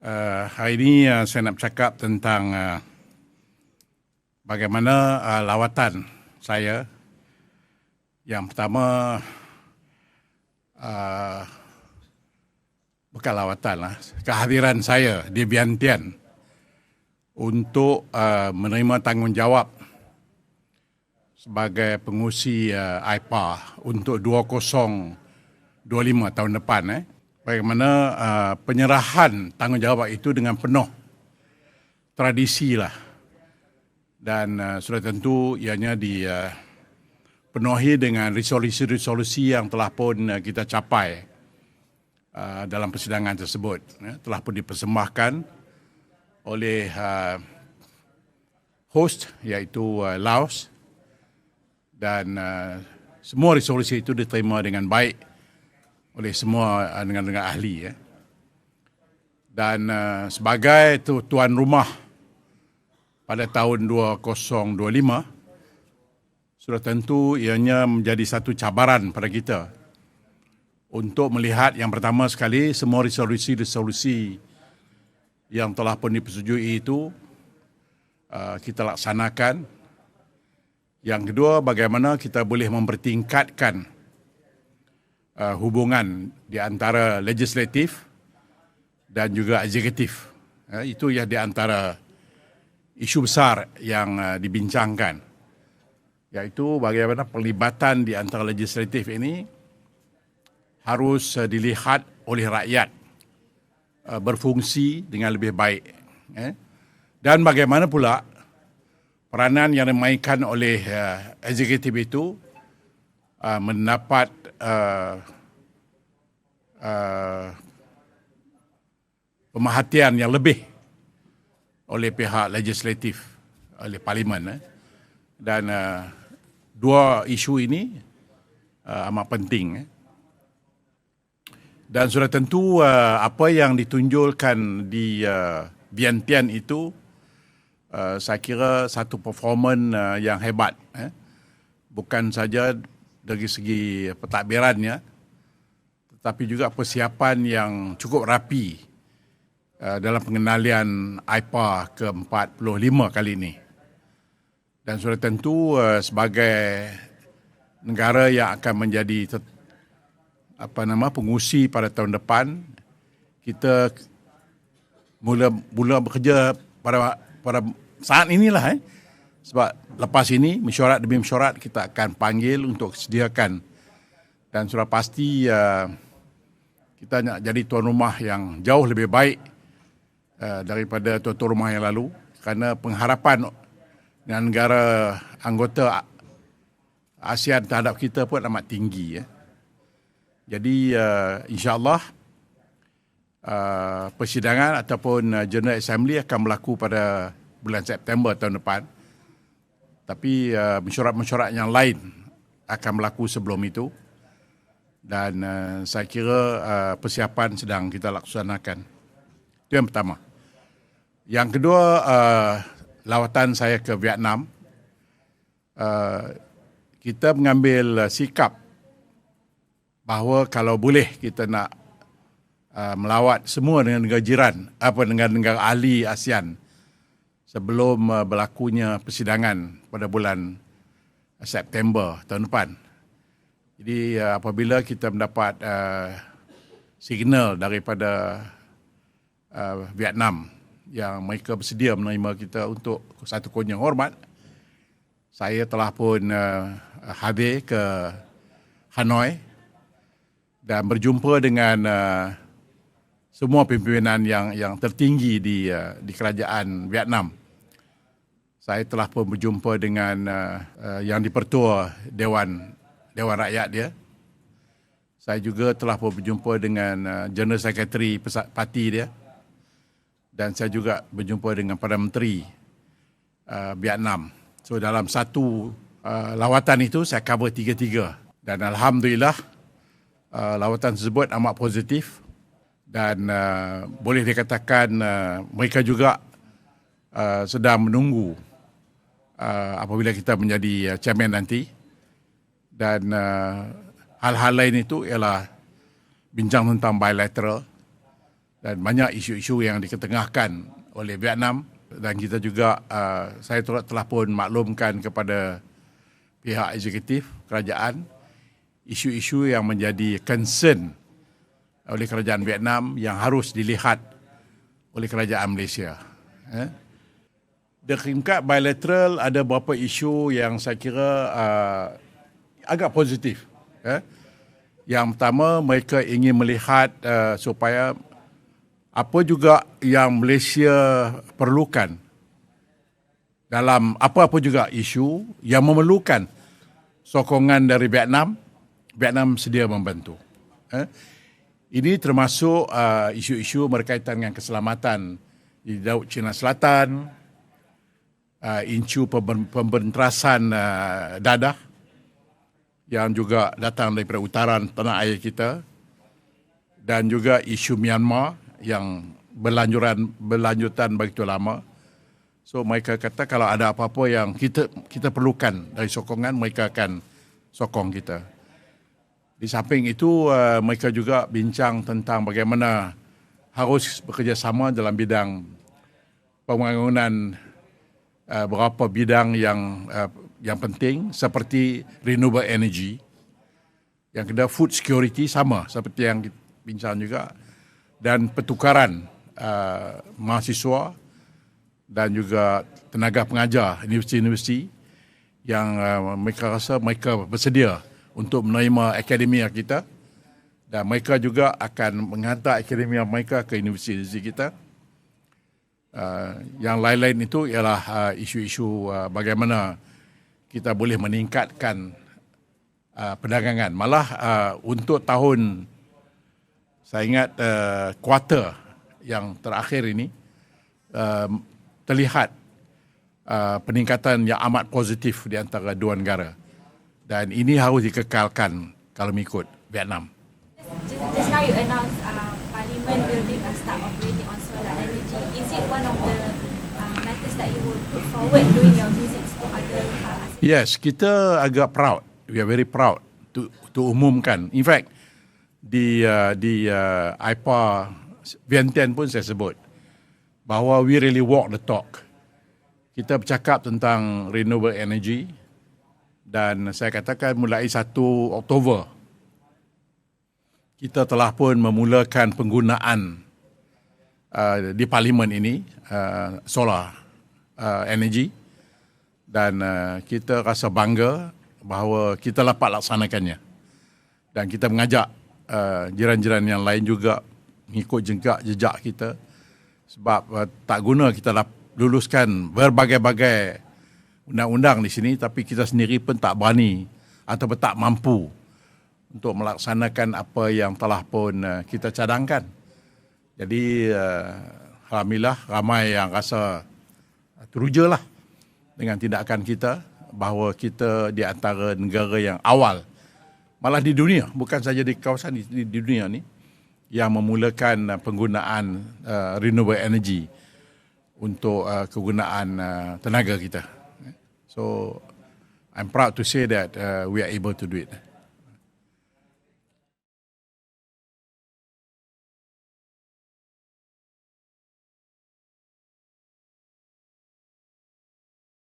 Hari ini saya nak bercakap tentang bagaimana lawatan saya. Yang pertama, bukan lawatan lah, kehadiran saya di Vientiane untuk menerima tanggungjawab sebagai pengurusi AIPA untuk 2025 tahun depan. Bagaimana penyerahan tanggungjawab itu dengan penuh tradisi lah. Dan sudah tentu ianya dipenuhi dengan resolusi-resolusi yang telah pun kita capai dalam persidangan tersebut. Telah pun dipersembahkan oleh host iaitu Laos, dan semua resolusi itu diterima dengan baik oleh semua negara-negara ahli. Dan sebagai tuan rumah pada tahun 2025, sudah tentu ianya menjadi satu cabaran pada kita untuk melihat yang pertama sekali semua resolusi-resolusi yang telah pun dipersetujui itu kita laksanakan. Yang kedua, bagaimana kita boleh mempertingkatkan hubungan di antara legislatif dan juga eksekutif. Itu ya di antara isu besar yang dibincangkan, iaitu bagaimana pelibatan di antara legislatif ini harus dilihat oleh rakyat berfungsi dengan lebih baik. Dan bagaimana pula peranan yang dimainkan oleh eksekutif itu mendapat pemerhatian yang lebih oleh pihak legislatif, oleh parlimen. Dan dua isu ini amat penting. Dan sudah tentu apa yang ditunjulkan di Vientiane itu saya kira satu performan yang hebat. Bukan saja dari segi pentadbirannya, tetapi juga persiapan yang cukup rapi dalam pengendalian AIPA ke-45 kali ini. Dan sudah tentu sebagai negara yang akan menjadi pengurusi pada tahun depan, kita mula bekerja pada saat inilah. Sebab lepas ini, mesyuarat demi mesyuarat, kita akan panggil untuk sediakan. Dan sudah pasti kita nak jadi tuan rumah yang jauh lebih baik daripada tuan rumah yang lalu. Kerana pengharapan dengan negara anggota ASEAN terhadap kita pun amat tinggi. Jadi insyaAllah persidangan ataupun General Assembly akan berlaku pada bulan September tahun depan. Tapi mesyuarat-mesyuarat yang lain akan berlaku sebelum itu. Dan saya kira persiapan sedang kita laksanakan. Itu yang pertama. Yang kedua, lawatan saya ke Vietnam. Kita mengambil sikap bahawa kalau boleh kita nak melawat semua negara jiran, negara-negara ahli ASEAN sebelum berlakunya persidangan pada bulan September tahun depan. Jadi apabila kita mendapat signal daripada Vietnam yang mereka bersedia menerima kita untuk satu kunjung hormat, saya telah pun hadir ke Hanoi dan berjumpa dengan semua pimpinan yang tertinggi di kerajaan Vietnam. Saya telah pun berjumpa dengan yang dipertua Dewan Rakyat dia. Saya juga telah pun berjumpa dengan General Secretary parti dia. Dan saya juga berjumpa dengan Perdana Menteri Vietnam. So dalam satu lawatan itu saya cover tiga-tiga. Dan alhamdulillah lawatan tersebut amat positif. Dan boleh dikatakan mereka juga sedang menunggu apabila kita menjadi chairman nanti. Dan hal-hal lain itu ialah bincang tentang bilateral dan banyak isu-isu yang diketengahkan oleh Vietnam, dan kita juga saya telah pun maklumkan kepada pihak eksekutif kerajaan isu-isu yang menjadi concern oleh kerajaan Vietnam yang harus dilihat oleh kerajaan Malaysia. Dekat bilateral ada beberapa isu yang saya kira agak positif. Yang pertama, mereka ingin melihat supaya apa juga yang Malaysia perlukan dalam apa-apa juga isu yang memerlukan sokongan dari Vietnam, Vietnam sedia membantu. Ini termasuk isu-isu berkaitan dengan keselamatan di Laut Cina Selatan, isu pembenterasan dadah yang juga datang daripada utara tanah air kita, dan juga isu Myanmar yang berlanjutan begitu lama. So mereka kata kalau ada apa-apa yang kita perlukan dari sokongan, mereka akan sokong kita. Di samping itu mereka juga bincang tentang bagaimana harus bekerjasama dalam bidang pembangunan beberapa bidang yang penting seperti renewable energy. Yang kedua, food security sama seperti yang kita bincang juga, dan pertukaran mahasiswa dan juga tenaga pengajar universiti-universiti yang mereka rasa mereka bersedia untuk menerima akademia kita, dan mereka juga akan menghantar akademia mereka ke universiti kita. Yang lain-lain itu ialah isu-isu bagaimana kita boleh meningkatkan perdagangan. Malah untuk tahun, saya ingat kuarter yang terakhir ini terlihat peningkatan yang amat positif di antara dua negara, dan ini harus dikekalkan kalau mengikut Vietnam. Just now you announced Parliament will start operating on solar energy. Is it one of the matters that you will put forward during your visits to other Yes, kita agak proud. We are very proud to umumkan. In fact, di IPA Vientiane pun saya sebut bahawa we really walk the talk. Kita bercakap tentang renewable energy, dan saya katakan mulai 1 Oktober kita telah pun memulakan penggunaan di parlimen ini solar energy, dan kita rasa bangga bahawa kita dapat laksanakannya, dan kita mengajak jiran-jiran yang lain juga mengikut jejak kita, sebab tak guna kita luluskan berbagai-bagai undang-undang di sini tapi kita sendiri pun tak berani atau tak mampu untuk melaksanakan apa yang telah pun kita cadangkan. Jadi alhamdulillah ramai yang rasa teruja lah dengan tindakan kita, bahawa kita di antara negara yang awal, malah di dunia, bukan saja di kawasan di dunia ni, yang memulakan penggunaan renewable energy untuk kegunaan tenaga kita. So I'm proud to say that we are able to do it.